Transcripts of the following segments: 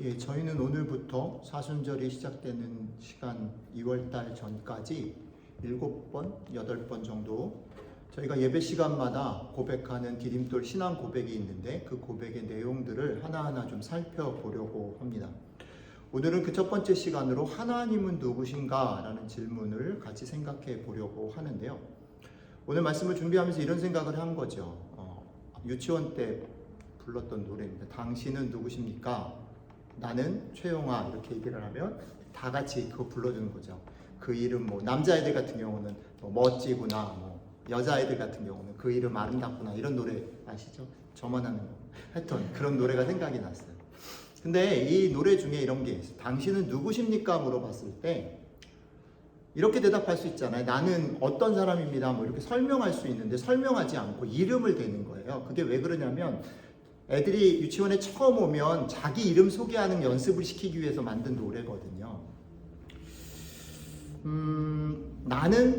예, 저희는 오늘부터 사순절이 시작되는 시간 2월달 전까지 7번, 8번 정도 저희가 예배 시간마다 고백하는 디딤돌 신앙 고백이 있는데 그 고백의 내용들을 하나하나 좀 살펴보려고 합니다. 오늘은 그 첫 번째 시간으로 하나님은 누구신가? 라는 질문을 같이 생각해 보려고 하는데요. 오늘 말씀을 준비하면서 이런 생각을 한 거죠. 유치원 때 불렀던 노래입니다. 당신은 누구십니까? 나는 최용화. 이렇게 얘기를 하면 다 같이 그거 불러주는 거죠. 그 이름 남자애들 같은 경우는 멋지구나, 여자애들 같은 경우는 그 이름 아름답구나, 이런 노래 아시죠? 저만 하는 거. 하여튼 그런 노래가 생각이 났어요. 근데 이 노래 중에 이런 게 있어요. 당신은 누구십니까? 물어봤을 때 이렇게 대답할 수 있잖아요. 나는 어떤 사람입니다. 이렇게 설명할 수 있는데 설명하지 않고 이름을 대는 거예요. 그게 왜 그러냐면 애들이 유치원에 처음 오면 자기 이름 소개하는 연습을 시키기 위해서 만든 노래거든요.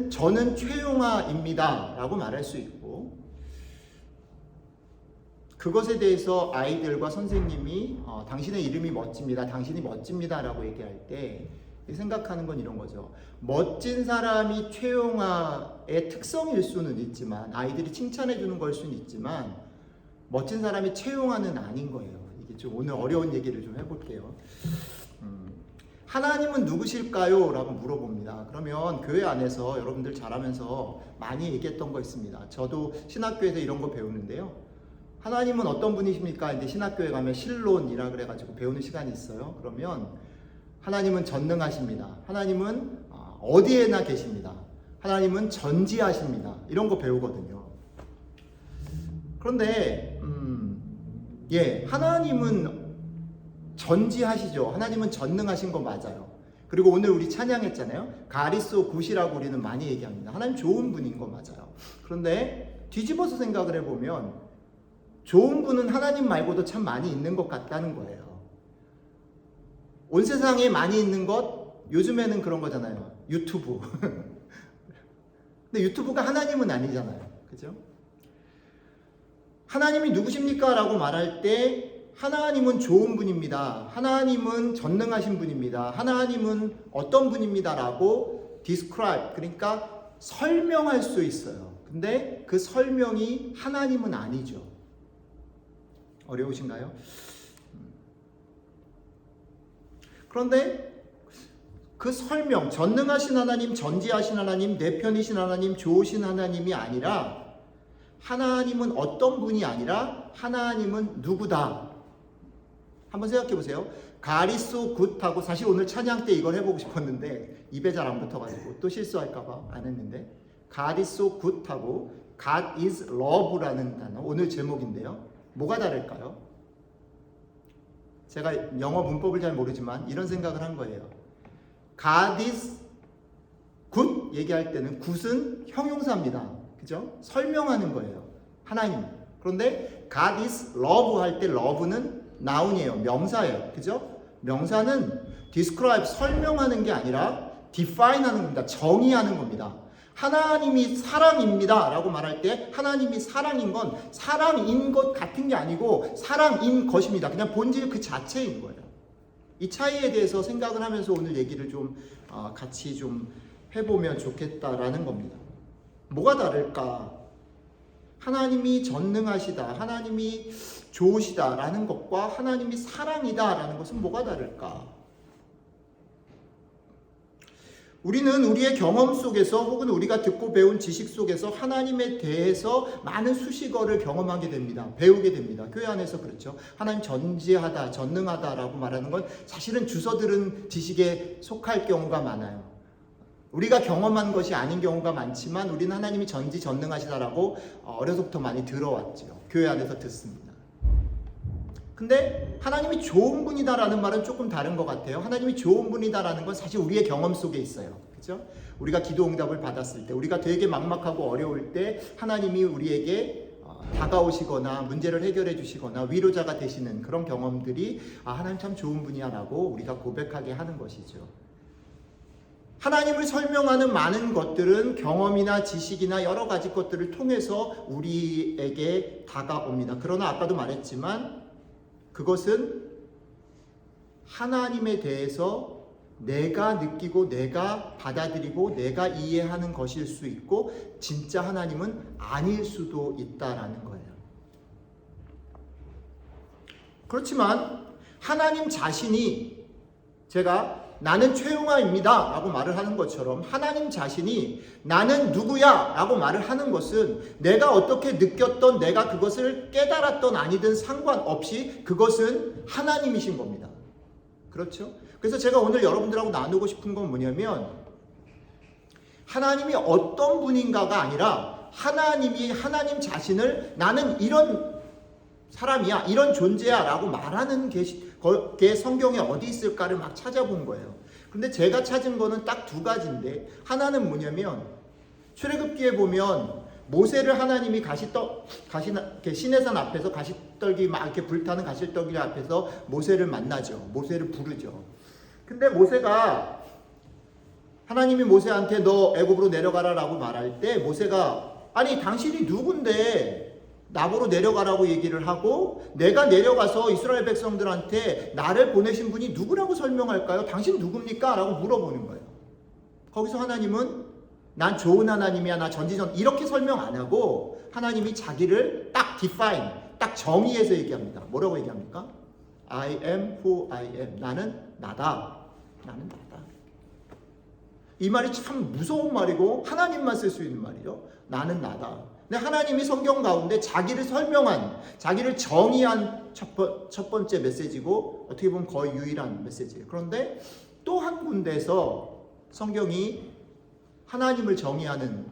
저는 최용화입니다 라고 말할 수 있고, 그것에 대해서 아이들과 선생님이 당신의 이름이 멋집니다, 당신이 멋집니다 라고 얘기할 때 생각하는 건 이런 거죠. 멋진 사람이 최용화의 특성일 수는 있지만, 아이들이 칭찬해 주는 걸 수는 있지만 멋진 사람이 최용화는 아닌 거예요. 이게 좀 오늘 어려운 얘기를 좀 해볼게요. 하나님은 누구실까요? 라고 물어봅니다. 그러면 교회 안에서 여러분들 잘하면서 많이 얘기했던 거 있습니다. 저도 신학교에서 이런 거 배우는데요. 하나님은 어떤 분이십니까? 근데 신학교에 가면 신론이라 그래가지고 배우는 시간이 있어요. 그러면 하나님은 전능하십니다. 하나님은 어디에나 계십니다. 하나님은 전지하십니다. 이런 거 배우거든요. 그런데 하나님은 전지하시죠. 하나님은 전능하신 거 맞아요. 그리고 오늘 우리 찬양했잖아요. 가리소 굿이라고 우리는 많이 얘기합니다. 하나님 좋은 분인 거 맞아요. 그런데 뒤집어서 생각을 해보면 좋은 분은 하나님 말고도 참 많이 있는 것 같다는 거예요. 온 세상에 많이 있는 것, 요즘에는 그런 거잖아요. 유튜브. 근데 유튜브가 하나님은 아니잖아요. 그죠? 하나님이 누구십니까? 라고 말할 때 하나님은 좋은 분입니다. 하나님은 전능하신 분입니다. 하나님은 어떤 분입니다. 라고 describe, 그러니까 설명할 수 있어요. 근데 그 설명이 하나님은 아니죠. 어려우신가요? 그런데 그 설명, 전능하신 하나님, 전지하신 하나님, 내 편이신 하나님, 좋으신 하나님이 아니라, 하나님은 어떤 분이 아니라 하나님은 누구다. 한번 생각해 보세요. 가리소 굿하고, 사실 오늘 찬양 때 이걸 해보고 싶었는데 입에 잘 안 붙어가지고 또 실수할까봐 안 했는데, 가리소 굿하고 God is love라는 단어, 오늘 제목인데요. 뭐가 다를까요? 제가 영어 문법을 잘 모르지만 이런 생각을 한 거예요. God is good 얘기할 때는 good은 형용사입니다. 그죠? 설명하는 거예요. 하나님. 그런데 God is love 할 때 love는 noun이에요. 명사예요. 그죠? 명사는 describe, 설명하는 게 아니라 define 하는 겁니다. 정의하는 겁니다. 하나님이 사랑입니다 라고 말할 때 하나님이 사랑인 건 사랑인 것 같은 게 아니고 사랑인 것입니다. 그냥 본질 그 자체인 거예요. 이 차이에 대해서 생각을 하면서 오늘 얘기를 좀 같이 좀 해보면 좋겠다라는 겁니다. 뭐가 다를까? 하나님이 전능하시다, 하나님이 좋으시다라는 것과 하나님이 사랑이다라는 것은 뭐가 다를까? 우리는 우리의 경험 속에서 혹은 우리가 듣고 배운 지식 속에서 하나님에 대해서 많은 수식어를 경험하게 됩니다. 배우게 됩니다. 교회 안에서 그렇죠. 하나님 전지하다, 전능하다라고 말하는 건 사실은 주워 들은 지식에 속할 경우가 많아요. 우리가 경험한 것이 아닌 경우가 많지만 우리는 하나님이 전지전능하시다라고 어려서부터 많이 들어왔죠. 교회 안에서 듣습니다. 근데 하나님이 좋은 분이다라는 말은 조금 다른 것 같아요. 하나님이 좋은 분이다라는 건 사실 우리의 경험 속에 있어요. 그렇죠? 우리가 기도 응답을 받았을 때, 우리가 되게 막막하고 어려울 때 하나님이 우리에게 다가오시거나 문제를 해결해 주시거나 위로자가 되시는 그런 경험들이 하나님 참 좋은 분이야 라고 우리가 고백하게 하는 것이죠. 하나님을 설명하는 많은 것들은 경험이나 지식이나 여러 가지 것들을 통해서 우리에게 다가옵니다. 그러나 아까도 말했지만 그것은 하나님에 대해서 내가 느끼고 내가 받아들이고 내가 이해하는 것일 수 있고 진짜 하나님은 아닐 수도 있다라는 거예요. 그렇지만 하나님 자신이 제가 나는 최용화입니다 라고 말을 하는 것처럼 하나님 자신이 나는 누구야 라고 말을 하는 것은 내가 어떻게 느꼈던 내가 그것을 깨달았던 아니든 상관없이 그것은 하나님이신 겁니다. 그렇죠? 그래서 제가 오늘 여러분들하고 나누고 싶은 건 뭐냐면 하나님이 어떤 분인가가 아니라 하나님이 하나님 자신을 나는 이런 사람이야 이런 존재야 라고 말하는 게 성경에 어디 있을까를 막 찾아본 거예요. 근데 제가 찾은 거는 딱 두 가지인데 하나는 뭐냐면 출애굽기에 보면 모세를 하나님이 시내산 앞에서 가시떨기 막 이렇게 불타는 가시떨기 앞에서 모세를 만나죠. 모세를 부르죠. 근데 모세가 하나님이 모세한테 너 애굽으로 내려가라 라고 말할 때 모세가 아니 당신이 누군데 나보러 내려가라고 얘기를 하고 내가 내려가서 이스라엘 백성들한테 나를 보내신 분이 누구라고 설명할까요? 당신 누굽니까? 라고 물어보는 거예요. 거기서 하나님은 난 좋은 하나님이야 나 전지전 이렇게 설명 안 하고 하나님이 자기를 딱 define 딱 정의해서 얘기합니다. 뭐라고 얘기합니까? I am who I am. 나는 나다. 나는 나다. 이 말이 참 무서운 말이고 하나님만 쓸 수 있는 말이죠. 나는 나다. 근데 하나님이 성경 가운데 자기를 설명한, 자기를 정의한 첫 번째 메시지고 어떻게 보면 거의 유일한 메시지예요. 그런데 또 한 군데에서 성경이 하나님을 정의하는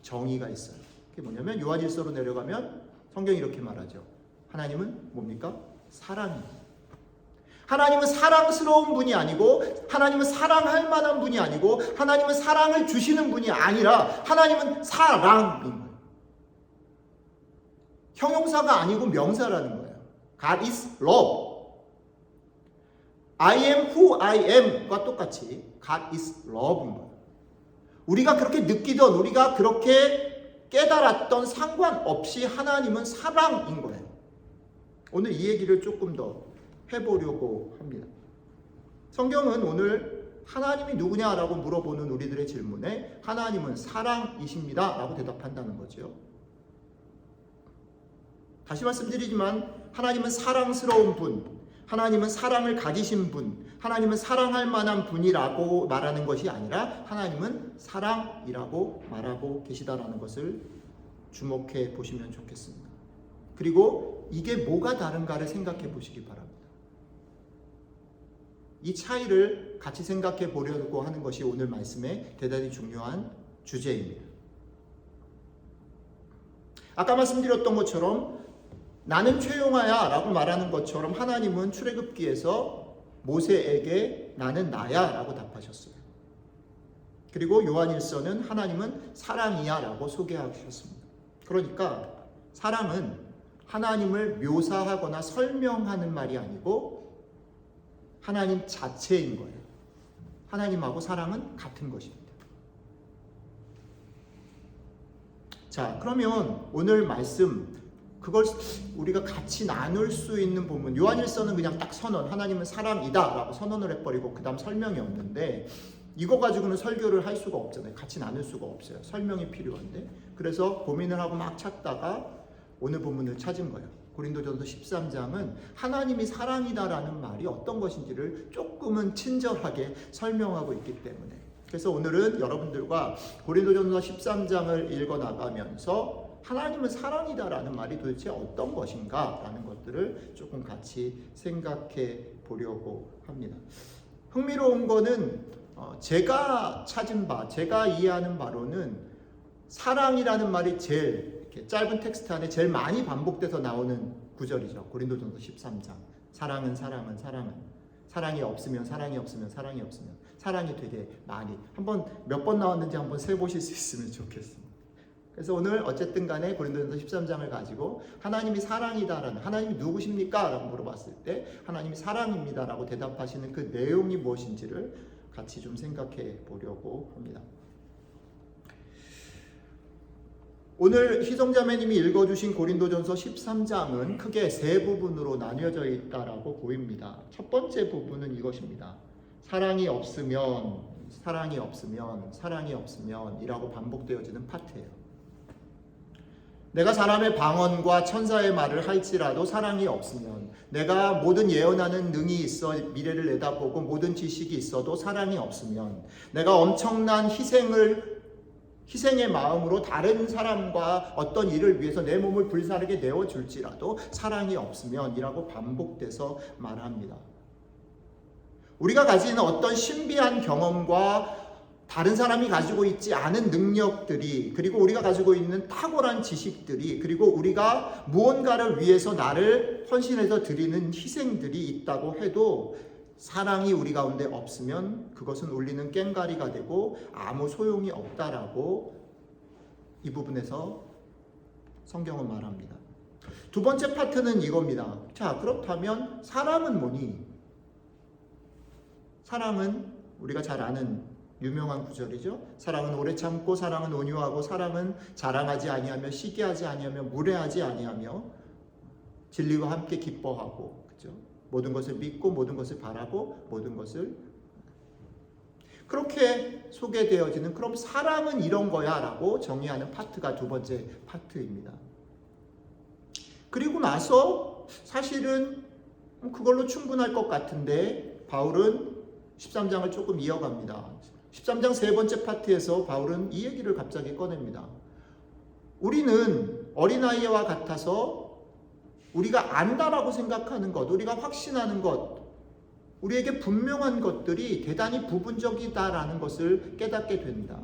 정의가 있어요. 그게 뭐냐면 요한일서로 내려가면 성경이 이렇게 말하죠. 하나님은 뭡니까? 사랑이에요. 하나님은 사랑스러운 분이 아니고 하나님은 사랑할 만한 분이 아니고 하나님은 사랑을 주시는 분이 아니라 하나님은 사랑인 거예요. 형용사가 아니고 명사라는 거예요. God is love. I am who I am과 똑같이 God is love인 거예요. 우리가 그렇게 느끼던 우리가 그렇게 깨달았던 상관없이 하나님은 사랑인 거예요. 오늘 이 얘기를 조금 더 해보려고 합니다. 성경은 오늘 하나님이 누구냐라고 물어보는 우리들의 질문에 하나님은 사랑이십니다 라고 대답한다는 거죠. 다시 말씀드리지만 하나님은 사랑스러운 분, 하나님은 사랑을 가지신 분, 하나님은 사랑할 만한 분이라고 말하는 것이 아니라 하나님은 사랑이라고 말하고 계시다라는 것을 주목해 보시면 좋겠습니다. 그리고 이게 뭐가 다른가를 생각해 보시기 바랍니다. 이 차이를 같이 생각해 보려고 하는 것이 오늘 말씀의 대단히 중요한 주제입니다. 아까 말씀드렸던 것처럼 나는 최용화야 라고 말하는 것처럼 하나님은 출애굽기에서 모세에게 나는 나야 라고 답하셨어요. 그리고 요한일서는 하나님은 사랑이야 라고 소개하셨습니다. 그러니까 사랑은 하나님을 묘사하거나 설명하는 말이 아니고 하나님 자체인 거예요. 하나님하고 사랑은 같은 것입니다. 자, 그러면 오늘 말씀 그걸 우리가 같이 나눌 수 있는 부분 요한일서는 그냥 딱 선언 하나님은 사랑이다 라고 선언을 해버리고 그 다음 설명이 없는데 이거 가지고는 설교를 할 수가 없잖아요. 같이 나눌 수가 없어요. 설명이 필요한데 그래서 고민을 하고 막 찾다가 오늘 본문을 찾은 거예요. 고린도전서 13장은 하나님이 사랑이다라는 말이 어떤 것인지를 조금은 친절하게 설명하고 있기 때문에 그래서 오늘은 여러분들과 고린도전서 13장을 읽어나가면서 하나님은 사랑이다라는 말이 도대체 어떤 것인가 라는 것들을 조금 같이 생각해 보려고 합니다. 흥미로운 거는 제가 찾은 바, 제가 이해하는 바로는 사랑이라는 말이 제일 이렇게 짧은 텍스트 안에 제일 많이 반복돼서 나오는 구절이죠. 고린도전서 13장. 사랑은 사랑이 없으면 사랑이 되게 많이 한번 몇 번 나왔는지 한번 세보실 수 있으면 좋겠습니다. 그래서 오늘 어쨌든 간에 고린도전서 13장을 가지고 하나님이 사랑이다라는 하나님이 누구십니까? 라고 물어봤을 때 하나님이 사랑입니다 라고 대답하시는 그 내용이 무엇인지를 같이 좀 생각해 보려고 합니다. 오늘 희성자매님이 읽어주신 고린도전서 13장은 크게 세 부분으로 나뉘어져 있다라고 보입니다. 첫 번째 부분은 이것입니다. 사랑이 없으면 이라고 반복되어지는 파트예요. 내가 사람의 방언과 천사의 말을 할지라도 사랑이 없으면, 내가 모든 예언하는 능이 있어 미래를 내다보고 모든 지식이 있어도 사랑이 없으면, 내가 엄청난 희생의 마음으로 다른 사람과 어떤 일을 위해서 내 몸을 불사르게 내어줄지라도 사랑이 없으면 이라고 반복돼서 말합니다. 우리가 가지는 어떤 신비한 경험과 다른 사람이 가지고 있지 않은 능력들이, 그리고 우리가 가지고 있는 탁월한 지식들이, 그리고 우리가 무언가를 위해서 나를 헌신해서 드리는 희생들이 있다고 해도 사랑이 우리 가운데 없으면 그것은 울리는 꽹과리가 되고 아무 소용이 없다라고 이 부분에서 성경은 말합니다. 두 번째 파트는 이겁니다. 자, 그렇다면 사랑은 뭐니? 사랑은 우리가 잘 아는 유명한 구절이죠. 사랑은 오래 참고, 사랑은 온유하고, 사랑은 자랑하지 아니하며, 시기하지 아니하며, 무례하지 아니하며, 진리와 함께 기뻐하고, 그죠? 모든 것을 믿고, 모든 것을 바라고, 모든 것을, 그렇게 소개되어지는, 그럼 사랑은 이런 거야 라고 정의하는 파트가 두 번째 파트입니다. 그리고 나서 사실은 그걸로 충분할 것 같은데 바울은 13장을 조금 이어갑니다. 13장 세 번째 파트에서 바울은 이 얘기를 갑자기 꺼냅니다. 우리는 어린아이와 같아서 우리가 안다라고 생각하는 것, 우리가 확신하는 것, 우리에게 분명한 것들이 대단히 부분적이다라는 것을 깨닫게 된다.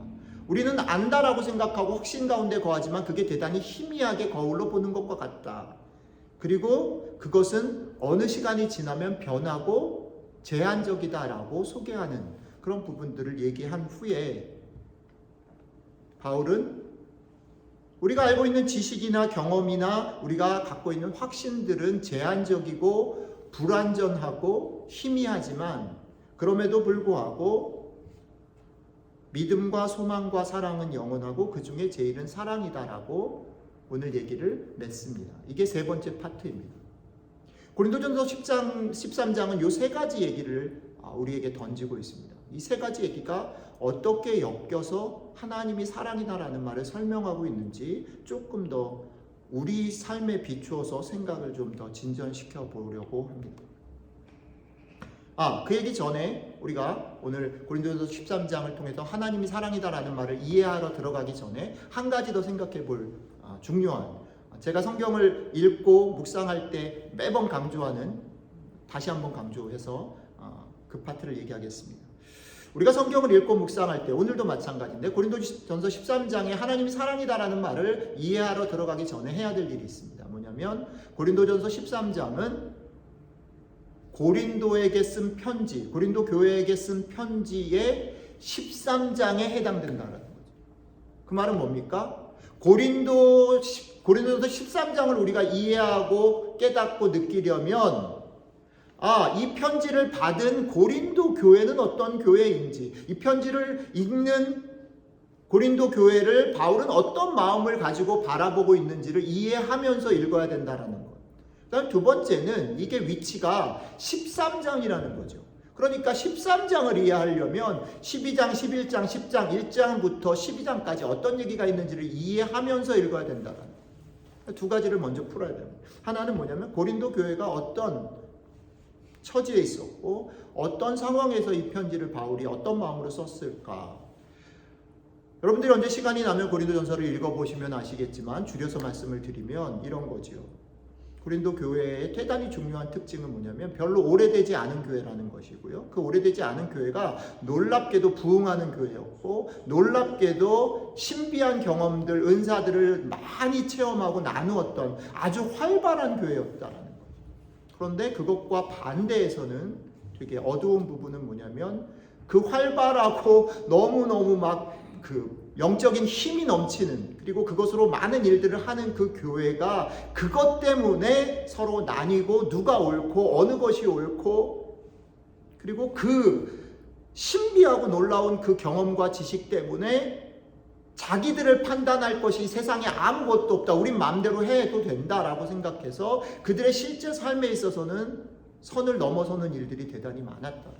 우리는 안다라고 생각하고 확신 가운데 거하지만 그게 대단히 희미하게 거울로 보는 것과 같다. 그리고 그것은 어느 시간이 지나면 변하고 제한적이다라고 소개하는 그런 부분들을 얘기한 후에 바울은 우리가 알고 있는 지식이나 경험이나 우리가 갖고 있는 확신들은 제한적이고 불완전하고 희미하지만 그럼에도 불구하고 믿음과 소망과 사랑은 영원하고 그 중에 제일은 사랑이다라고 오늘 얘기를 냈습니다. 이게 세 번째 파트입니다. 고린도전서 13장은 이 세 가지 얘기를 우리에게 던지고 있습니다. 이 세 가지 얘기가 어떻게 엮여서 하나님이 사랑이다라는 말을 설명하고 있는지 조금 더 우리 삶에 비추어서 생각을 좀 더 진전시켜 보려고 합니다. 그 얘기 전에 우리가 오늘 고린도전서 13장을 통해서 하나님이 사랑이다라는 말을 이해하러 들어가기 전에 한 가지 더 생각해 볼 중요한, 제가 성경을 읽고 묵상할 때 매번 강조하는, 다시 한번 강조해서 그 파트를 얘기하겠습니다. 우리가 성경을 읽고 묵상할 때 오늘도 마찬가지인데 고린도전서 13장에 하나님이 사랑이다라는 말을 이해하러 들어가기 전에 해야 될 일이 있습니다. 뭐냐면 고린도전서 13장은 고린도에게 쓴 편지, 고린도 교회에게 쓴 편지의 13장에 해당된다는 거죠. 그 말은 뭡니까? 고린도전서 13장을 우리가 이해하고 깨닫고 느끼려면 이 편지를 받은 고린도 교회는 어떤 교회인지, 이 편지를 읽는 고린도 교회를 바울은 어떤 마음을 가지고 바라보고 있는지를 이해하면서 읽어야 된다는 것. 그다음 두 번째는 이게 위치가 13장이라는 거죠. 그러니까 13장을 이해하려면 12장, 11장, 10장, 1장부터 12장까지 어떤 얘기가 있는지를 이해하면서 읽어야 된다는 것. 두 가지를 먼저 풀어야 됩니다. 하나는 뭐냐면 고린도 교회가 어떤 처지에 있었고 어떤 상황에서 이 편지를 바울이 어떤 마음으로 썼을까. 여러분들이 언제 시간이 나면 고린도전서를 읽어보시면 아시겠지만 줄여서 말씀을 드리면 이런 거지요. 고린도 교회의 대단히 중요한 특징은 뭐냐면 별로 오래되지 않은 교회라는 것이고요. 그 오래되지 않은 교회가 놀랍게도 부흥하는 교회였고 놀랍게도 신비한 경험들, 은사들을 많이 체험하고 나누었던 아주 활발한 교회였다는 거예요. 그런데 그것과 반대에서는 되게 어두운 부분은 뭐냐면 그 활발하고 너무너무 막 그 영적인 힘이 넘치는, 그리고 그것으로 많은 일들을 하는 그 교회가 그것 때문에 서로 나뉘고 누가 옳고 어느 것이 옳고, 그리고 그 신비하고 놀라운 그 경험과 지식 때문에 자기들을 판단할 것이 세상에 아무것도 없다. 우린 마음대로 해도 된다라고 생각해서 그들의 실제 삶에 있어서는 선을 넘어서는 일들이 대단히 많았다.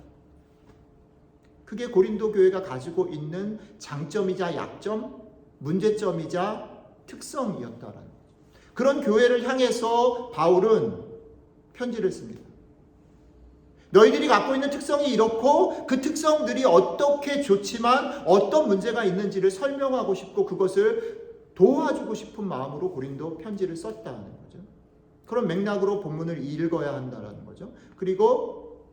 그게 고린도 교회가 가지고 있는 장점이자 약점, 문제점이자 특성이었다라는 거죠. 그런 교회를 향해서 바울은 편지를 씁니다. 너희들이 갖고 있는 특성이 이렇고 그 특성들이 어떻게 좋지만 어떤 문제가 있는지를 설명하고 싶고 그것을 도와주고 싶은 마음으로 고린도 편지를 썼다는 거죠. 그런 맥락으로 본문을 읽어야 한다는 거죠. 그리고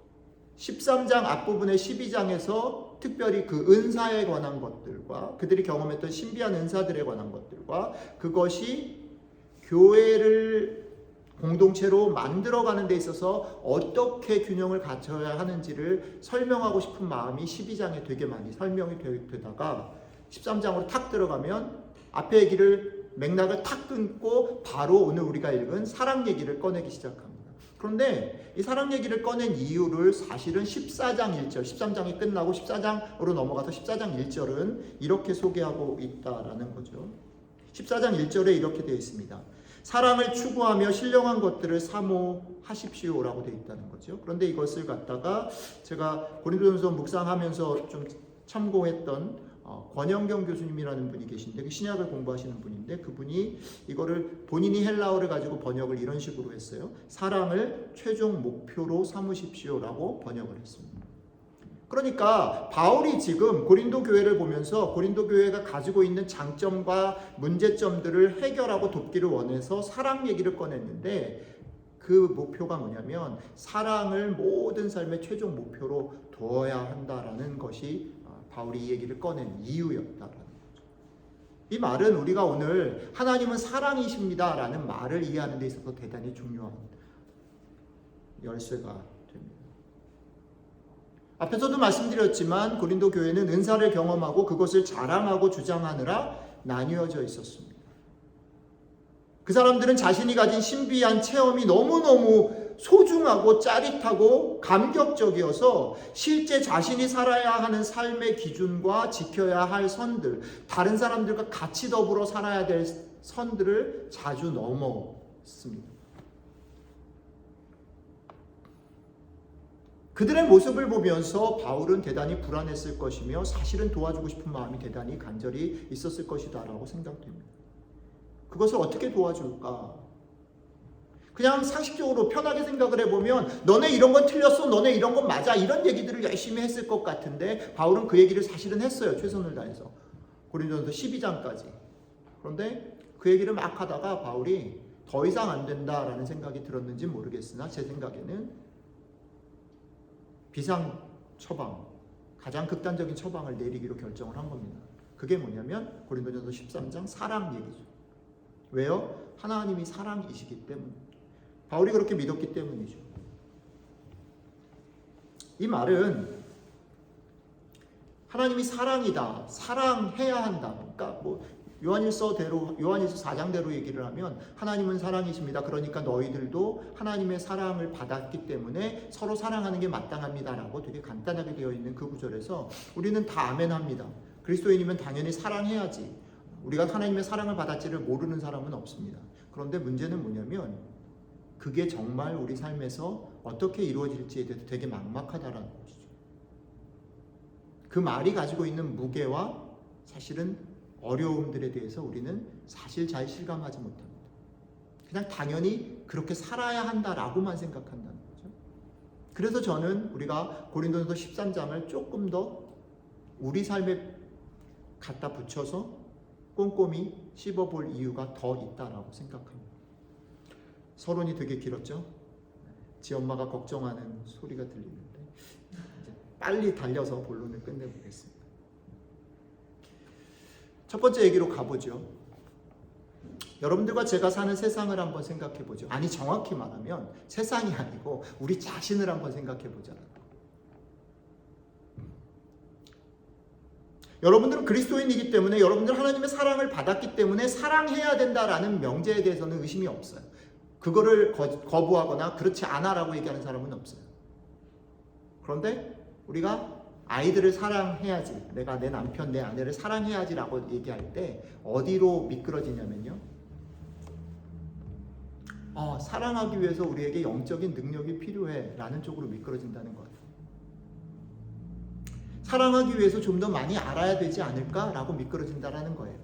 13장 앞부분의 12장에서 특별히 그 은사에 관한 것들과 그들이 경험했던 신비한 은사들에 관한 것들과 그것이 교회를 공동체로 만들어가는 데 있어서 어떻게 균형을 갖춰야 하는지를 설명하고 싶은 마음이 12장에 되게 많이 설명이 되다가 13장으로 탁 들어가면 앞에 얘기를 맥락을 탁 끊고 바로 오늘 우리가 읽은 사랑 얘기를 꺼내기 시작합니다. 그런데 이 사랑 얘기를 꺼낸 이유를 사실은 14장 1절, 13장이 끝나고 14장으로 넘어가서 14장 1절은 이렇게 소개하고 있다라는 거죠. 14장 1절에 이렇게 되어 있습니다. 사랑을 추구하며 신령한 것들을 사모하십시오라고 되어 있다는 거죠. 그런데 이것을 갖다가 제가 고린도전서 묵상하면서 좀 참고했던 권영경 교수님이라는 분이 계신데 그 신약을 공부하시는 분인데 그분이 이거를 본인이 헬라어를 가지고 번역을 이런 식으로 했어요. 사랑을 최종 목표로 삼으십시오라고 번역을 했습니다. 그러니까 바울이 지금 고린도 교회를 보면서 고린도 교회가 가지고 있는 장점과 문제점들을 해결하고 돕기를 원해서 사랑 얘기를 꺼냈는데 그 목표가 뭐냐면 사랑을 모든 삶의 최종 목표로 두어야 한다라는 것이 바울이 이 얘기를 꺼낸 이유였다라는 거죠. 이 말은 우리가 오늘 하나님은 사랑이십니다라는 말을 이해하는 데 있어서 대단히 중요한 열쇠가 앞에서도 말씀드렸지만 고린도 교회는 은사를 경험하고 그것을 자랑하고 주장하느라 나뉘어져 있었습니다. 그 사람들은 자신이 가진 신비한 체험이 너무너무 소중하고 짜릿하고 감격적이어서 실제 자신이 살아야 하는 삶의 기준과 지켜야 할 선들, 다른 사람들과 같이 더불어 살아야 될 선들을 자주 넘었습니다. 그들의 모습을 보면서 바울은 대단히 불안했을 것이며 사실은 도와주고 싶은 마음이 대단히 간절히 있었을 것이다 라고 생각됩니다. 그것을 어떻게 도와줄까? 그냥 상식적으로 편하게 생각을 해보면 너네 이런 건 틀렸어, 너네 이런 건 맞아 이런 얘기들을 열심히 했을 것 같은데 바울은 그 얘기를 사실은 했어요. 최선을 다해서 고린도전서 12장까지. 그런데 그 얘기를 막 하다가 바울이 더 이상 안 된다라는 생각이 들었는지 모르겠으나 제 생각에는 비상 처방, 가장 극단적인 처방을 내리기로 결정을 한 겁니다. 그게 뭐냐면 고린도전서 13장 사랑 얘기죠. 왜요? 하나님이 사랑이시기 때문에. 바울이 그렇게 믿었기 때문이죠. 이 말은 하나님이 사랑이다, 사랑해야 한다. 그러니까 요한일서 4장대로 얘기를 하면 하나님은 사랑이십니다. 그러니까 너희들도 하나님의 사랑을 받았기 때문에 서로 사랑하는 게 마땅합니다라고 되게 간단하게 되어 있는 그 구절에서 우리는 다 아멘합니다. 그리스도인이면 당연히 사랑해야지. 우리가 하나님의 사랑을 받았지를 모르는 사람은 없습니다. 그런데 문제는 뭐냐면 그게 정말 우리 삶에서 어떻게 이루어질지에 대해서 되게 막막하다라는 것이죠. 그 말이 가지고 있는 무게와 사실은 어려움들에 대해서 우리는 사실 잘 실감하지 못합니다. 그냥 당연히 그렇게 살아야 한다라고만 생각한다는 거죠. 그래서 저는 우리가 고린도전서 13장을 조금 더 우리 삶에 갖다 붙여서 꼼꼼히 씹어볼 이유가 더 있다라고 생각합니다. 서론이 되게 길었죠? 지 엄마가 걱정하는 소리가 들리는데 이제 빨리 달려서 본론을 끝내보겠습니다. 첫 번째 얘기로 가보죠. 여러분들과 제가 사는 세상을 한번 생각해 보죠. 아니 정확히 말하면 세상이 아니고 우리 자신을 한번 생각해 보자라고. 여러분들은 그리스도인이기 때문에 여러분들 하나님의 사랑을 받았기 때문에 사랑해야 된다라는 명제에 대해서는 의심이 없어요. 그거를 거부하거나 그렇지 않아라고 얘기하는 사람은 없어요. 그런데 우리가 아이들을 사랑해야지, 내가 내 남편, 내 아내를 사랑해야지라고 얘기할 때 어디로 미끄러지냐면요. 사랑하기 위해서 우리에게 영적인 능력이 필요해 라는 쪽으로 미끄러진다는 거예요. 사랑하기 위해서 좀 더 많이 알아야 되지 않을까라고 미끄러진다는 거예요.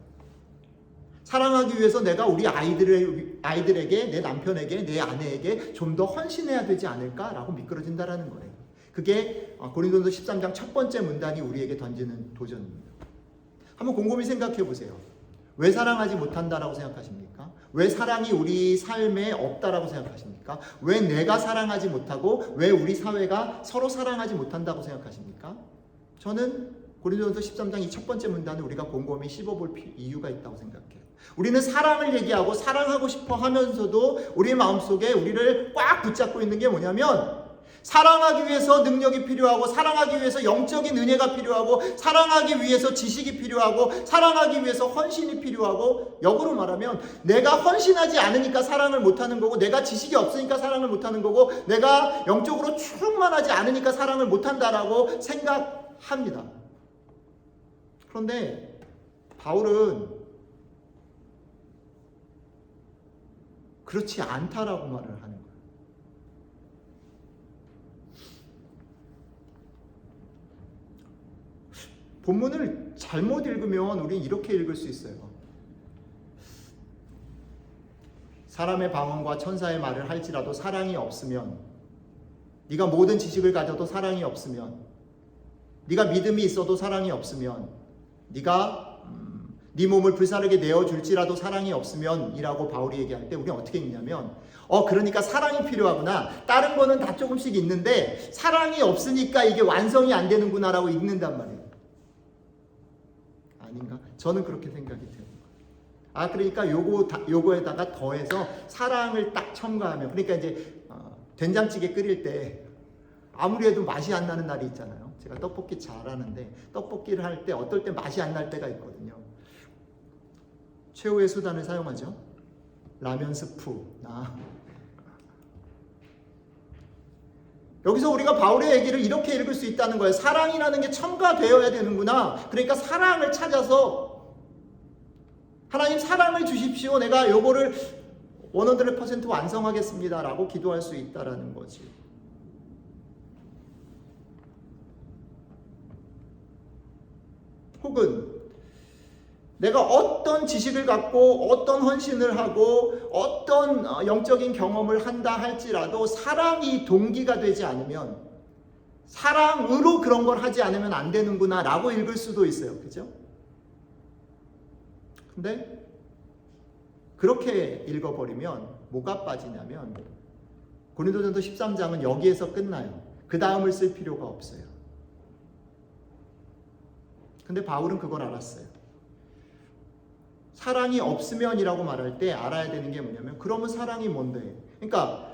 사랑하기 위해서 내가 우리 아이들에게, 내 남편에게, 내 아내에게 좀 더 헌신해야 되지 않을까라고 미끄러진다는 거예요. 그게 고린도서 13장 첫 번째 문단이 우리에게 던지는 도전입니다. 한번 곰곰이 생각해 보세요. 왜 사랑하지 못한다라고 생각하십니까? 왜 사랑이 우리 삶에 없다라고 생각하십니까? 왜 내가 사랑하지 못하고 왜 우리 사회가 서로 사랑하지 못한다고 생각하십니까? 저는 고린도서 13장 이 첫 번째 문단을 우리가 곰곰이 씹어볼 이유가 있다고 생각해요. 우리는 사랑을 얘기하고 사랑하고 싶어 하면서도 우리 마음속에 우리를 꽉 붙잡고 있는 게 뭐냐면 사랑하기 위해서 능력이 필요하고 사랑하기 위해서 영적인 은혜가 필요하고 사랑하기 위해서 지식이 필요하고 사랑하기 위해서 헌신이 필요하고 역으로 말하면 내가 헌신하지 않으니까 사랑을 못하는 거고 내가 지식이 없으니까 사랑을 못하는 거고 내가 영적으로 충만하지 않으니까 사랑을 못한다라고 생각합니다. 그런데 바울은 그렇지 않다라고 말을 하는 거예요. 본문을 잘못 읽으면 우리는 이렇게 읽을 수 있어요. 사람의 방언과 천사의 말을 할지라도 사랑이 없으면, 네가 모든 지식을 가져도 사랑이 없으면, 네가 믿음이 있어도 사랑이 없으면, 네가 네 몸을 불사르게 내어줄지라도 사랑이 없으면 이라고 바울이 얘기할 때 우리는 어떻게 읽냐면 그러니까 사랑이 필요하구나. 다른 거는 다 조금씩 있는데 사랑이 없으니까 이게 완성이 안 되는구나 라고 읽는단 말이에요. 아닌가? 저는 그렇게 생각이 돼요. 그러니까 요거에다가 더해서 사랑을 딱 첨가하면, 그러니까 이제 된장찌개 끓일 때 아무리 해도 맛이 안 나는 날이 있잖아요. 제가 떡볶이 잘하는데 떡볶이를 할 때 어떨 때 맛이 안 날 때가 있거든요. 최후의 수단을 사용하죠. 라면 스프. 여기서 우리가 바울의 얘기를 이렇게 읽을 수 있다는 거예요. 사랑이라는 게 첨가되어야 되는구나. 그러니까 사랑을 찾아서 하나님 사랑을 주십시오. 내가 요거를 100% 완성하겠습니다 라고 기도할 수 있다라는 거지. 혹은 내가 어떤 지식을 갖고 어떤 헌신을 하고 어떤 영적인 경험을 한다 할지라도 사랑이 동기가 되지 않으면, 사랑으로 그런 걸 하지 않으면 안 되는구나 라고 읽을 수도 있어요. 그죠? 근데 그렇게 읽어버리면 뭐가 빠지냐면 고린도전서 13장은 여기에서 끝나요. 그 다음을 쓸 필요가 없어요. 근데 바울은 그걸 알았어요. 사랑이 없으면이라고 말할 때 알아야 되는 게 뭐냐면, 그러면 사랑이 뭔데? 그러니까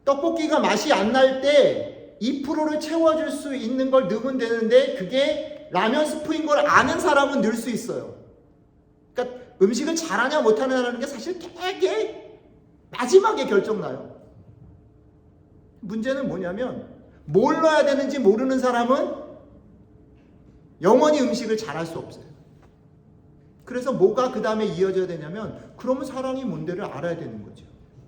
떡볶이가 맛이 안 날 때 2%를 채워줄 수 있는 걸 넣으면 되는데 그게 라면 스프인 걸 아는 사람은 넣을 수 있어요. 그러니까 음식을 잘하냐 못하냐라는 게 사실 되게 마지막에 결정나요. 문제는 뭐냐면 뭘 넣어야 되는지 모르는 사람은 영원히 음식을 잘할 수 없어요. 그래서 뭐가 그 다음에 이어져야 되냐면, 그러면 사랑이 뭔데를 알아야 되는 거죠.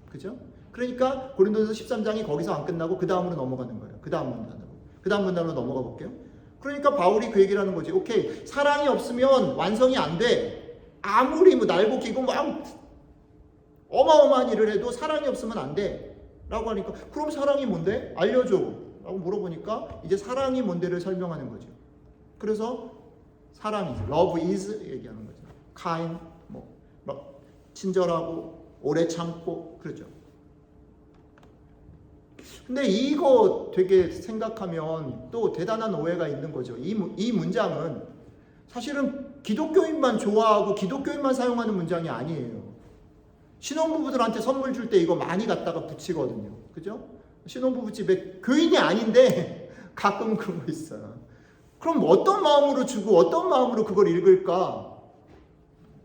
그죠? 그러니까 고린도서 13장이 거기서 안 끝나고 그 다음으로 넘어가는 거예요. 그 다음 문단으로. 그 다음 문단으로 넘어가 볼게요. 그러니까 바울이 그 얘기를 하는 거지. 오케이, 사랑이 없으면 완성이 안 돼. 아무리 날고 기고 막 어마어마한 일을 해도 사랑이 없으면 안 돼. 라고 하니까, 그럼 사랑이 뭔데? 알려줘. 라고 물어보니까 이제 사랑이 뭔데를 설명하는 거죠. 그래서 사랑이죠. Love is 얘기하는 거죠. kind, 친절하고 오래 참고 그러죠. 근데 이거 되게 생각하면 또 대단한 오해가 있는 거죠. 이 문장은 사실은 기독교인만 좋아하고 기독교인만 사용하는 문장이 아니에요. 신혼부부들한테 선물 줄 때 이거 많이 갖다가 붙이거든요. 그죠? 신혼부부 집에 교인이 아닌데 가끔 그런 거 있어요. 그럼 어떤 마음으로 주고 어떤 마음으로 그걸 읽을까?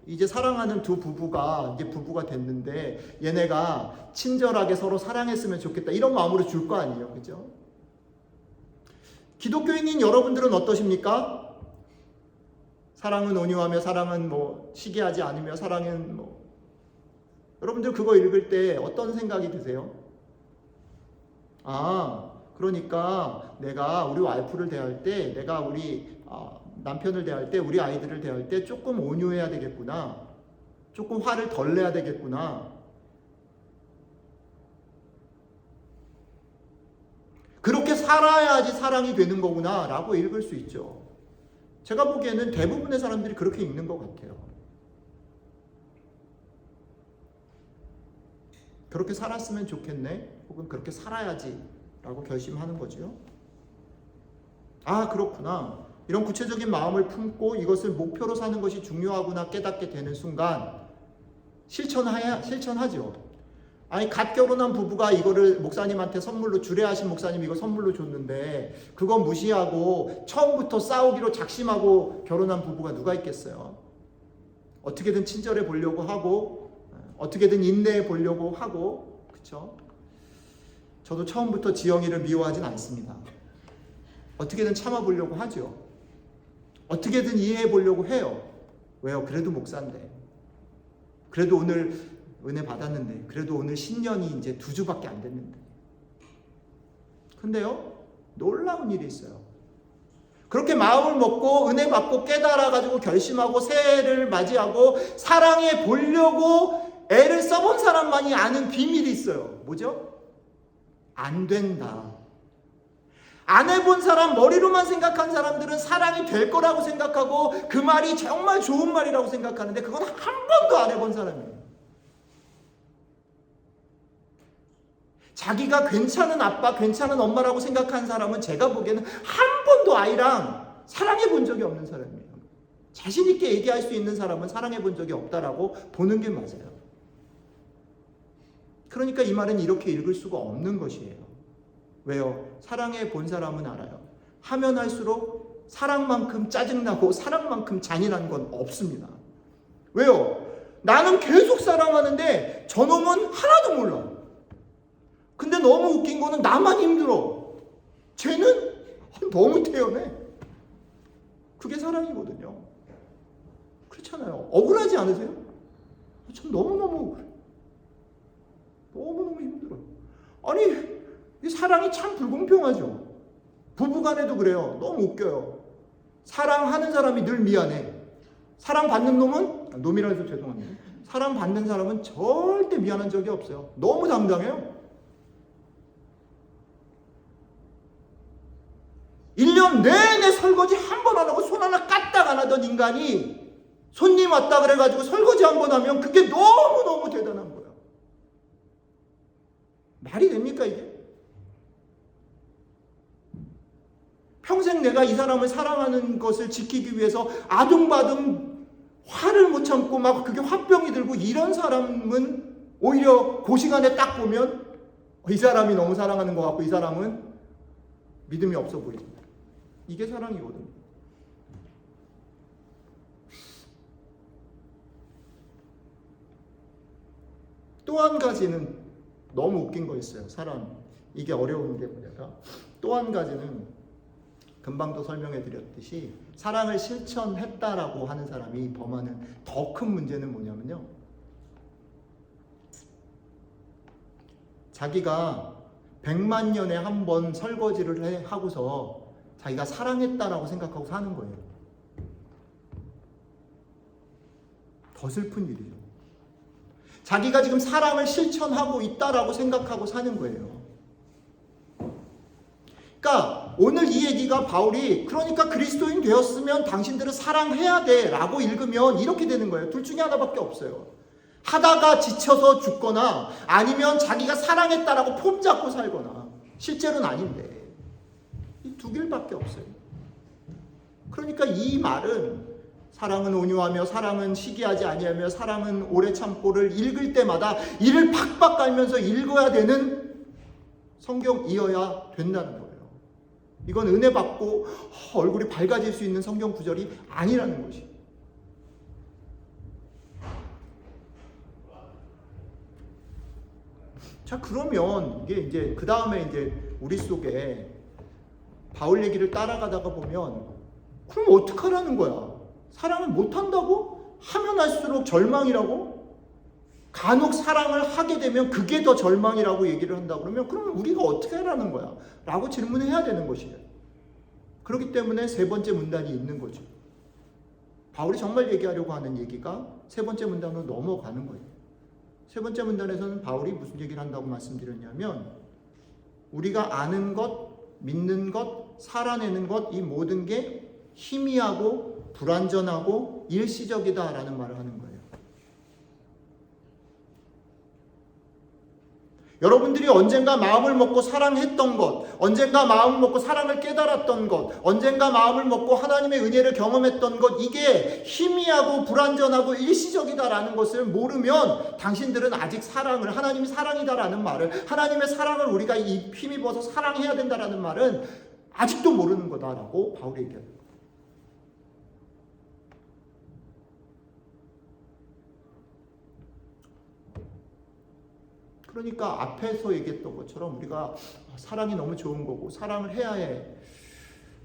이제 사랑하는 두 부부가 이제 부부가 됐는데 얘네가 친절하게 서로 사랑했으면 좋겠다 이런 마음으로 줄 거 아니에요. 그죠? 기독교인인 여러분들은 어떠십니까? 사랑은 온유하며 사랑은 시기하지 않으며 사랑은 여러분들 그거 읽을 때 어떤 생각이 드세요? 그러니까 내가 우리 와이프를 대할 때, 내가 우리 남편을 대할 때, 우리 아이들을 대할 때 조금 온유해야 되겠구나. 조금 화를 덜 내야 되겠구나. 그렇게 살아야지 사랑이 되는 거구나 라고 읽을 수 있죠. 제가 보기에는 대부분의 사람들이 그렇게 읽는 것 같아요. 그렇게 살았으면 좋겠네, 혹은 그렇게 살아야지 라고 결심하는 거죠. 그렇구나. 이런 구체적인 마음을 품고 이것을 목표로 사는 것이 중요하구나 깨닫게 되는 순간 실천하죠. 갓 결혼한 부부가 이거를 목사님한테 선물로, 주례하신 목사님이 이거 선물로 줬는데 그거 무시하고 처음부터 싸우기로 작심하고 결혼한 부부가 누가 있겠어요? 어떻게든 친절해 보려고 하고, 어떻게든 인내해 보려고 하고, 그렇죠? 저도 처음부터 지영이를 미워하진 않습니다. 어떻게든 참아보려고 하죠. 어떻게든 이해해 보려고 해요. 왜요? 그래도 목사인데, 그래도 오늘 은혜 받았는데, 그래도 오늘 신년이 이제 2주밖에 안 됐는데. 근데요, 놀라운 일이 있어요. 그렇게 마음을 먹고 은혜 받고 깨달아가지고 결심하고 새해를 맞이하고 사랑해 보려고 애를 써본 사람만이 아는 비밀이 있어요. 뭐죠? 안 된다. 안 해본 사람, 머리로만 생각한 사람들은 사랑이 될 거라고 생각하고 그 말이 정말 좋은 말이라고 생각하는데 그건 한 번도 안 해본 사람이에요. 자기가 괜찮은 아빠, 괜찮은 엄마라고 생각한 사람은 제가 보기에는 한 번도 아이랑 사랑해 본 적이 없는 사람이에요. 자신 있게 얘기할 수 있는 사람은 사랑해 본 적이 없다라고 보는 게 맞아요. 그러니까 이 말은 이렇게 읽을 수가 없는 것이에요. 왜요? 사랑해 본 사람은 알아요. 하면 할수록 사랑만큼 짜증나고 사랑만큼 잔인한 건 없습니다. 왜요? 나는 계속 사랑하는데 저놈은 하나도 몰라. 근데 너무 웃긴 거는 나만 힘들어. 쟤는 너무 태연해. 그게 사랑이거든요. 그렇잖아요. 억울하지 않으세요? 전 너무너무 힘들어. 아니, 이 사랑이 참 불공평하죠. 부부간에도 그래요. 너무 웃겨요. 사랑하는 사람이 늘 미안해. 사랑받는 놈이라 해서 죄송합니다. 사랑받는 사람은 절대 미안한 적이 없어요. 너무 당당해요. 1년 내내 설거지 한 번 안 하고 손 하나 까딱 안 하던 인간이 손님 왔다 그래가지고 설거지 한 번 하면 그게 너무너무 대단한 거예요. 말이 됩니까 이게? 평생 내가 이 사람을 사랑하는 것을 지키기 위해서 아둥바둥 화를 못 참고 막 그게 화병이 들고 이런 사람은 오히려 그 시간에 딱 보면 이 사람이 너무 사랑하는 것 같고 이 사람은 믿음이 없어 보이죠. 이게 사랑이거든요. 또 한 가지는 너무 웃긴 거 있어요. 이게 어려운 게 뭐냐가, 또 한 가지는 금방도 설명해 드렸듯이 사랑을 실천했다라고 하는 사람이 범하는 더 큰 문제는 뭐냐면요, 자기가 100만 년에 한 번 설거지를 하고서 자기가 사랑했다라고 생각하고 사는 거예요. 더 슬픈 일이죠. 자기가 지금 사랑을 실천하고 있다라고 생각하고 사는 거예요. 그러니까 오늘 이 얘기가 바울이 그러니까 그리스도인 되었으면 당신들은 사랑해야 돼 라고 읽으면 이렇게 되는 거예요. 둘 중에 하나밖에 없어요. 하다가 지쳐서 죽거나 아니면 자기가 사랑했다라고 폼 잡고 살거나, 실제로는 아닌데 이 두 길밖에 없어요. 그러니까 이 말은 사랑은 온유하며 사랑은 시기하지 아니하며 사랑은 오래 참고를 읽을 때마다 이를 팍팍 깔면서 읽어야 되는 성경이어야 된다는 거예요. 이건 은혜 받고 얼굴이 밝아질 수 있는 성경 구절이 아니라는 것이. 자, 그러면 이게 이제 그 다음에 이제 우리 속에 바울 얘기를 따라가다가 보면 그럼 어떡하라는 거야? 사랑을 못한다고? 하면 할수록 절망이라고? 간혹 사랑을 하게 되면 그게 더 절망이라고 얘기를 한다 그러면 그러면 우리가 어떻게 하라는 거야? 라고 질문을 해야 되는 것이에요. 그렇기 때문에 세 번째 문단이 있는 거죠. 바울이 정말 얘기하려고 하는 얘기가 세 번째 문단으로 넘어가는 거예요. 세 번째 문단에서는 바울이 무슨 얘기를 한다고 말씀드렸냐면 우리가 아는 것, 믿는 것, 살아내는 것 이 모든 게 희미하고 불완전하고 일시적이다라는 말을 하는 거예요. 여러분들이 언젠가 마음을 먹고 사랑했던 것, 언젠가 마음을 먹고 사랑을 깨달았던 것, 언젠가 마음을 먹고 하나님의 은혜를 경험했던 것, 이게 희미하고 불완전하고 일시적이다라는 것을 모르면 당신들은 아직 사랑을, 하나님이 사랑이다라는 말을, 하나님의 사랑을 우리가 힘입어서 사랑해야 된다라는 말은 아직도 모르는 거다라고 바울이 얘기합니다. 그러니까 앞에서 얘기했던 것처럼 우리가 사랑이 너무 좋은 거고 사랑을 해야 해.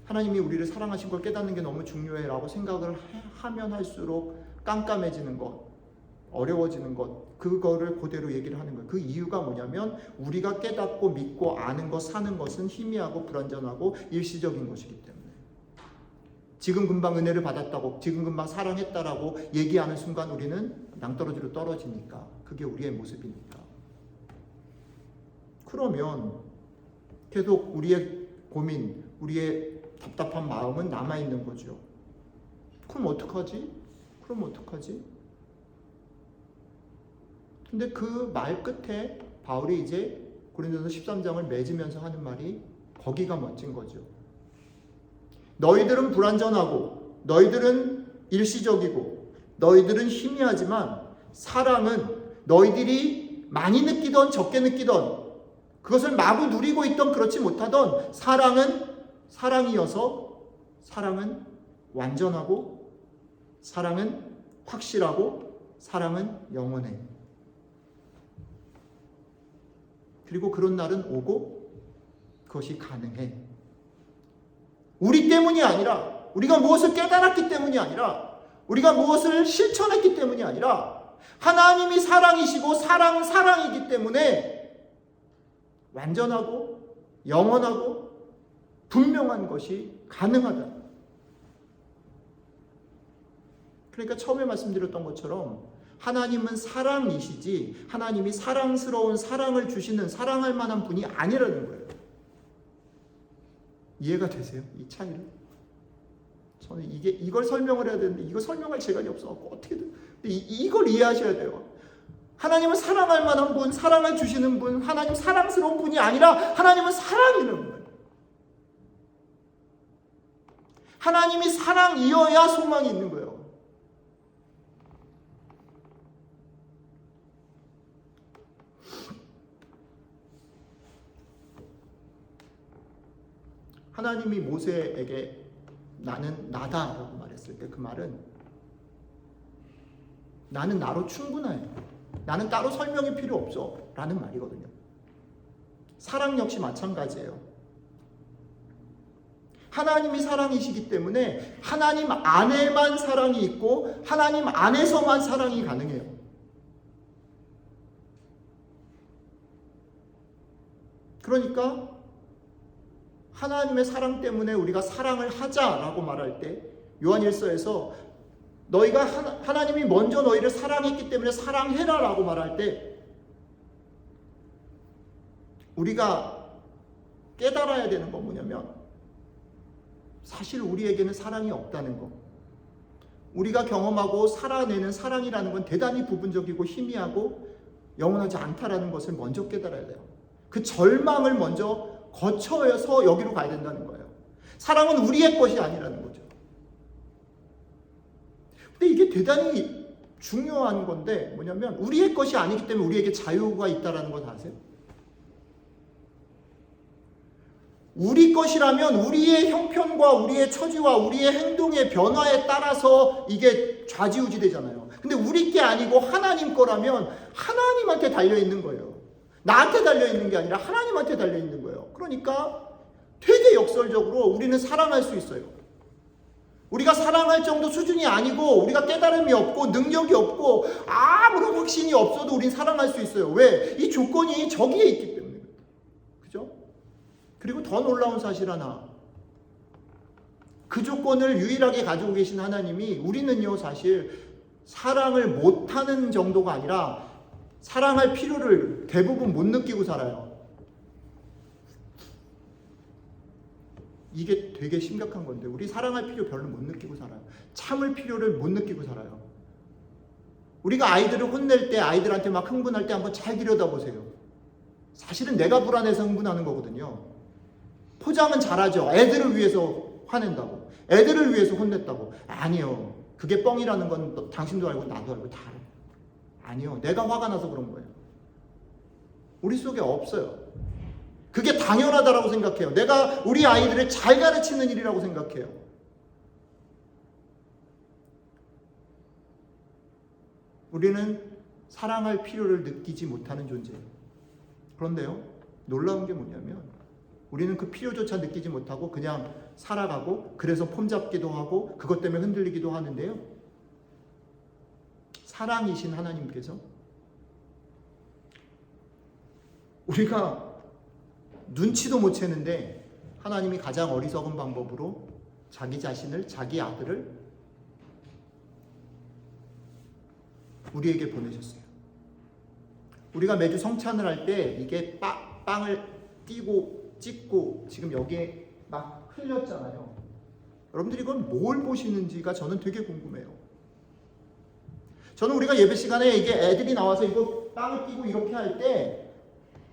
하나님이 우리를 사랑하신 걸 깨닫는 게 너무 중요해 라고 생각을 하면 할수록 깜깜해지는 것, 어려워지는 것, 그거를 그대로 얘기를 하는 거예요. 그 이유가 뭐냐면 우리가 깨닫고 믿고 아는 것, 사는 것은 희미하고 불완전하고 일시적인 것이기 때문에 지금 금방 은혜를 받았다고, 지금 금방 사랑했다라고 얘기하는 순간 우리는 낭떠러지로 떨어지니까 그게 우리의 모습이니까. 그러면 계속 우리의 고민, 우리의 답답한 마음은 남아있는 거죠. 그럼 어떡하지? 근데 그 말 끝에 바울이 이제 고린도서 13장을 맺으면서 하는 말이 거기가 멋진 거죠. 너희들은 불완전하고 너희들은 일시적이고 너희들은 희미하지만 사랑은 너희들이 많이 느끼던 적게 느끼던 그것을 마구 누리고 있던 그렇지 못하던 사랑은 사랑이어서 사랑은 완전하고 사랑은 확실하고 사랑은 영원해. 그리고 그런 날은 오고 그것이 가능해. 우리 때문이 아니라 우리가 무엇을 깨달았기 때문이 아니라 우리가 무엇을 실천했기 때문이 아니라 하나님이 사랑이시고 사랑은 사랑이기 때문에 완전하고 영원하고 분명한 것이 가능하다. 그러니까 처음에 말씀드렸던 것처럼 하나님은 사랑이시지 하나님이 사랑스러운 사랑을 주시는 사랑할 만한 분이 아니라는 거예요. 이해가 되세요? 이 차이를? 저는 이걸 설명을 해야 되는데 이걸 설명할 시간이 없어갖고 어떻게든 이걸 이해하셔야 돼요. 하나님은 사랑할 만한 분, 사랑을 주시는 분, 하나님 사랑스러운 분이 아니라 하나님은 사랑이라는 거예요. 하나님이 사랑이어야 소망이 있는 거예요. 하나님이 모세에게 나는 나다라고 말했을 때 그 말은 나는 나로 충분해. 나는 따로 설명이 필요 없어 라는 말이거든요. 사랑 역시 마찬가지예요. 하나님이 사랑이시기 때문에 하나님 안에만 사랑이 있고 하나님 안에서만 사랑이 가능해요. 그러니까 하나님의 사랑 때문에 우리가 사랑을 하자라고 말할 때 요한일서에서 너희가 하나님이 먼저 너희를 사랑했기 때문에 사랑해라 라고 말할 때 우리가 깨달아야 되는 건 뭐냐면 사실 우리에게는 사랑이 없다는 거. 우리가 경험하고 살아내는 사랑이라는 건 대단히 부분적이고 희미하고 영원하지 않다라는 것을 먼저 깨달아야 돼요. 그 절망을 먼저 거쳐서 여기로 가야 된다는 거예요. 사랑은 우리의 것이 아니라는 거죠. 근데 이게 대단히 중요한 건데 뭐냐면 우리의 것이 아니기 때문에 우리에게 자유가 있다는 걸 아세요? 우리 것이라면 우리의 형편과 우리의 처지와 우리의 행동의 변화에 따라서 이게 좌지우지 되잖아요. 근데 우리 게 아니고 하나님 거라면 하나님한테 달려있는 거예요. 나한테 달려있는 게 아니라 하나님한테 달려있는 거예요. 그러니까 되게 역설적으로 우리는 사랑할 수 있어요. 우리가 사랑할 정도 수준이 아니고 우리가 깨달음이 없고 능력이 없고 아무런 확신이 없어도 우린 사랑할 수 있어요. 왜? 이 조건이 저기에 있기 때문에. 그죠? 그리고 더 놀라운 사실 하나. 그 조건을 유일하게 가지고 계신 하나님이 우리는요 사실 사랑을 못하는 정도가 아니라 사랑할 필요를 대부분 못 느끼고 살아요. 이게 되게 심각한 건데 우리 사랑할 필요 별로 못 느끼고 살아요. 참을 필요를 못 느끼고 살아요. 우리가 아이들을 혼낼 때 아이들한테 막 흥분할 때 한번 잘 들여다보세요. 사실은 내가 불안해서 흥분하는 거거든요. 포장은 잘하죠. 애들을 위해서 화낸다고. 애들을 위해서 혼냈다고. 아니요. 그게 뻥이라는 건 당신도 알고 나도 알고 다 알아요. 아니요. 내가 화가 나서 그런 거예요. 우리 속에 없어요. 그게 당연하다라고 생각해요. 내가 우리 아이들을 잘 가르치는 일이라고 생각해요. 우리는 사랑할 필요를 느끼지 못하는 존재예요. 그런데요, 놀라운 게 뭐냐면 우리는 그 필요조차 느끼지 못하고 그냥 살아가고 그래서 폼잡기도 하고 그것 때문에 흔들리기도 하는데요. 사랑이신 하나님께서 우리가 눈치도 못 채는데 하나님이 가장 어리석은 방법으로 자기 자신을, 자기 아들을 우리에게 보내셨어요. 우리가 매주 성찬을 할 때 이게 빵을 띄고 찍고 지금 여기에 막 흘렸잖아요. 여러분들이 이건 뭘 보시는지가 저는 되게 궁금해요. 저는 우리가 예배 시간에 이게 애들이 나와서 이거 빵을 띄고 이렇게 할 때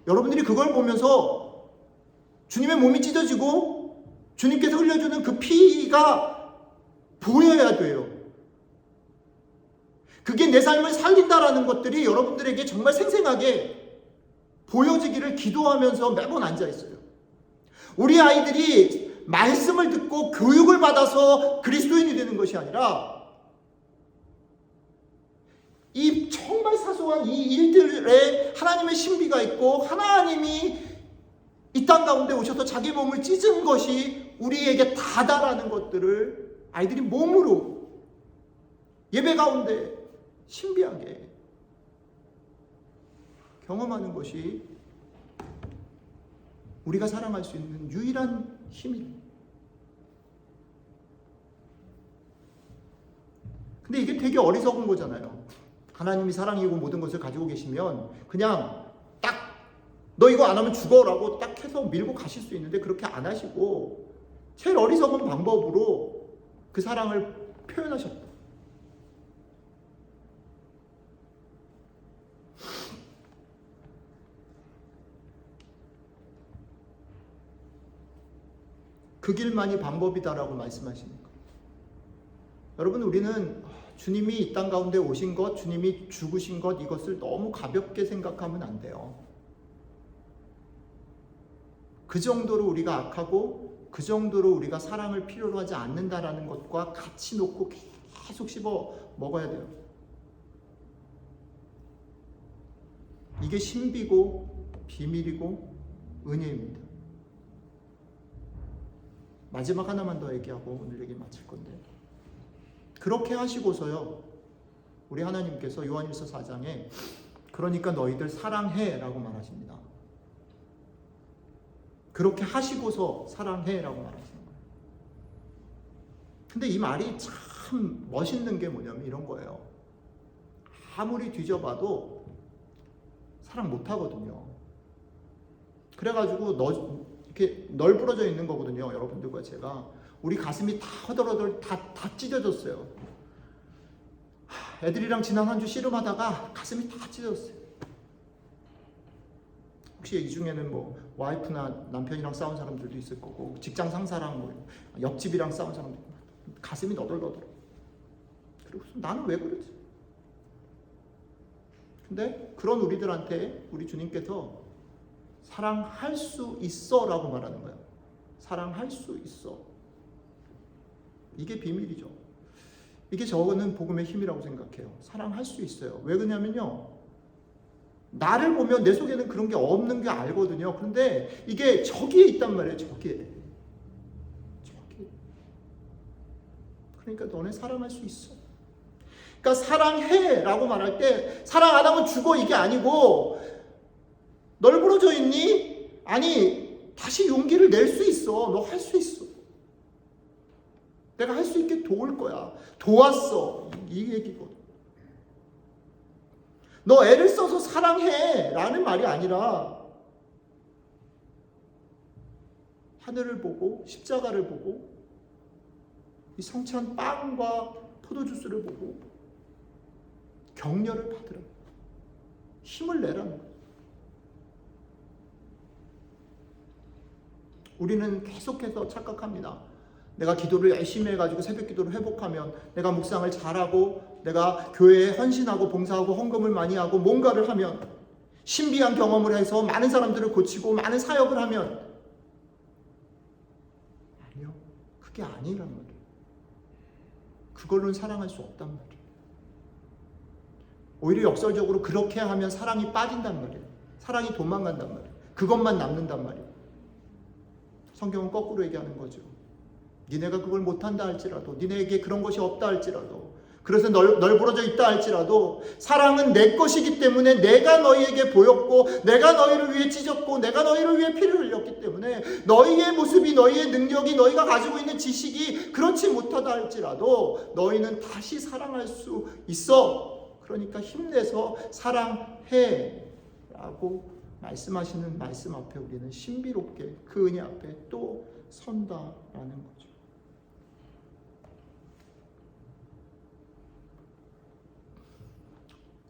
여러분들이 그걸 보면서 주님의 몸이 찢어지고 주님께서 흘려주는 그 피가 보여야 돼요. 그게 내 삶을 살린다라는 것들이 여러분들에게 정말 생생하게 보여지기를 기도하면서 매번 앉아 있어요. 우리 아이들이 말씀을 듣고 교육을 받아서 그리스도인이 되는 것이 아니라 이 정말 사소한 이 일들에 하나님의 신비가 있고 하나님이 이 땅 가운데 오셔서 자기 몸을 찢은 것이 우리에게 다다라는 것들을 아이들이 몸으로 예배 가운데 신비하게 경험하는 것이 우리가 사랑할 수 있는 유일한 힘입니다. 근데 이게 되게 어리석은 거잖아요. 하나님이 사랑이고 모든 것을 가지고 계시면 그냥 딱 너 이거 안 하면 죽어라고 딱 해서 밀고 가실 수 있는데 그렇게 안 하시고 제일 어리석은 방법으로 그 사랑을 표현하셨다. 그 길만이 방법이다라고 말씀하시는 거예요. 여러분, 우리는 주님이 이 땅 가운데 오신 것, 주님이 죽으신 것, 이것을 너무 가볍게 생각하면 안 돼요. 그 정도로 우리가 악하고 그 정도로 우리가 사랑을 필요로 하지 않는다라는 것과 같이 놓고 계속 씹어 먹어야 돼요. 이게 신비고 비밀이고 은혜입니다. 마지막 하나만 더 얘기하고 오늘 얘기 마칠 건데, 그렇게 하시고서요 우리 하나님께서 요한일서 4장에 그러니까 너희들 사랑해 라고 말하십니다. 그렇게 하시고서 사랑해 라고 말하시는 거예요. 근데 이 말이 참 멋있는 게 뭐냐면 이런 거예요. 아무리 뒤져봐도 사랑 못하거든요. 그래가지고 이렇게 널브러져 있는 거거든요. 여러분들과 제가 우리 가슴이 다 허덜허덜 다 찢어졌어요. 애들이랑 지난 한 주 씨름하다가 가슴이 다 찢어졌어요. 혹시 이 중에는 뭐 와이프나 남편이랑 싸운 사람들도 있을 거고 직장 상사랑 뭐 옆집이랑 싸운 사람도 있고 가슴이 너덜너덜. 그리고 나는 왜 그러지? 근데 그런 우리들한테 우리 주님께서 사랑할 수 있어 라고 말하는 거예요. 사랑할 수 있어. 이게 비밀이죠. 이게 저는 복음의 힘이라고 생각해요. 사랑할 수 있어요. 왜 그러냐면요, 나를 보면 내 속에는 그런 게 없는 게 알거든요. 그런데 이게 저기에 있단 말이에요. 저기에. 그러니까 너네 사랑할 수 있어. 그러니까 사랑해 라고 말할 때 사랑 안 하면 죽어 이게 아니고 널브러져 있니? 아니 다시 용기를 낼 수 있어. 너 할 수 있어. 내가 할 수 있게 도울 거야. 도왔어. 이 얘기거든. 너 애를 써서 사랑해 라는 말이 아니라 하늘을 보고 십자가를 보고 이 성찬 빵과 포도주스를 보고 격려를 받으라. 힘을 내라는 거예요. 우리는 계속해서 착각합니다. 내가 기도를 열심히 해가지고 새벽 기도를 회복하면 내가 묵상을 잘하고 내가 교회에 헌신하고 봉사하고 헌금을 많이 하고 뭔가를 하면 신비한 경험을 해서 많은 사람들을 고치고 많은 사역을 하면 아니요. 그게 아니란 말이에요. 그걸로는 사랑할 수 없단 말이에요. 오히려 역설적으로 그렇게 하면 사랑이 빠진단 말이에요. 사랑이 도망간단 말이에요. 그것만 남는단 말이에요. 성경은 거꾸로 얘기하는 거죠. 니네가 그걸 못한다 할지라도 니네에게 그런 것이 없다 할지라도 그래서 널브러져 있다 할지라도 사랑은 내 것이기 때문에 내가 너희에게 보였고 내가 너희를 위해 찢었고 내가 너희를 위해 피를 흘렸기 때문에 너희의 모습이 너희의 능력이 너희가 가지고 있는 지식이 그렇지 못하다 할지라도 너희는 다시 사랑할 수 있어. 그러니까 힘내서 사랑해 라고 말씀하시는 말씀 앞에 우리는 신비롭게 그 은혜 앞에 또 선다라는 거죠.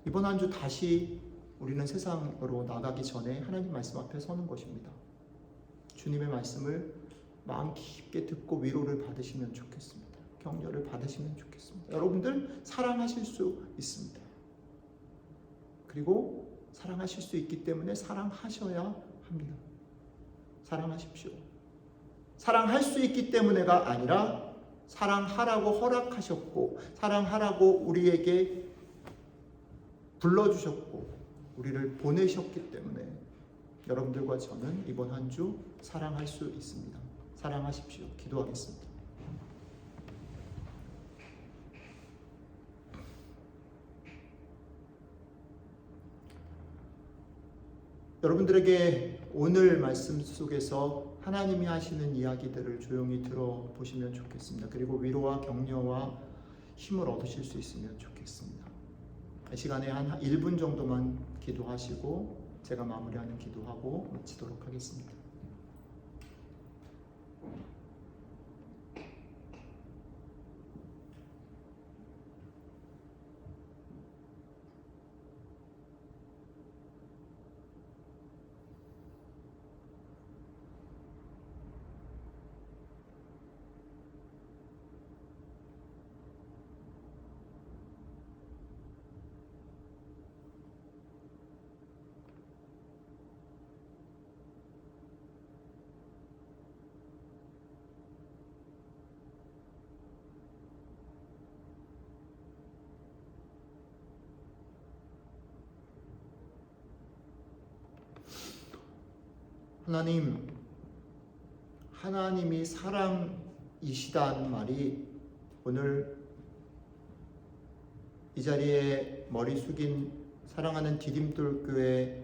이번 한 주 다시 우리는 세상으로 나가기 전에 하나님 말씀 앞에 서는 것입니다. 주님의 말씀을 마음 깊게 듣고 위로를 받으시면 좋겠습니다. 격려를 받으시면 좋겠습니다. 여러분들 사랑하실 수 있습니다. 그리고 사랑하실 수 있기 때문에 사랑하셔야 합니다. 사랑하십시오. 사랑할 수 있기 때문에가 아니라 사랑하라고 허락하셨고 사랑하라고 우리에게 불러주셨고 우리를 보내셨기 때문에 여러분들과 저는 이번 한 주 사랑할 수 있습니다. 사랑하십시오. 기도하겠습니다. 여러분들에게 오늘 말씀 속에서 하나님이 하시는 이야기들을 조용히 들어보시면 좋겠습니다. 그리고 위로와 격려와 힘을 얻으실 수 있으면 좋겠습니다. 이 시간에 한 1분 정도만 기도하시고 제가 마무리하는 기도하고 마치도록 하겠습니다. 하나님이 사랑이시다는 말이 오늘 이 자리에 머리 숙인 사랑하는 디딤돌교회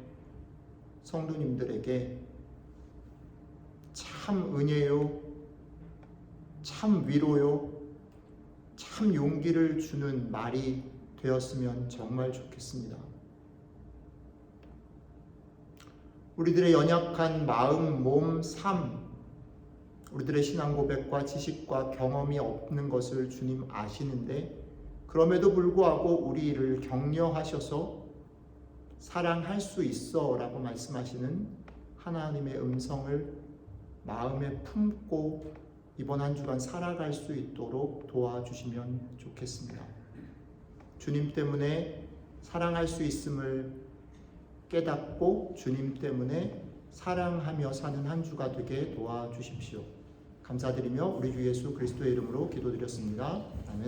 성도님들에게 참 은혜요, 참 위로요, 참 용기를 주는 말이 되었으면 정말 좋겠습니다. 우리들의 연약한 마음, 몸, 삶, 우리들의 신앙 고백과 지식과 경험이 없는 것을 주님 아시는데 그럼에도 불구하고 우리를 격려하셔서 사랑할 수 있어 라고 말씀하시는 하나님의 음성을 마음에 품고 이번 한 주간 살아갈 수 있도록 도와주시면 좋겠습니다. 주님 때문에 사랑할 수 있음을 깨닫고 주님 때문에 사랑하며 사는 한 주가 되게 도와주십시오. 감사드리며 우리 주 예수 그리스도의 이름으로 기도드렸습니다. 아멘.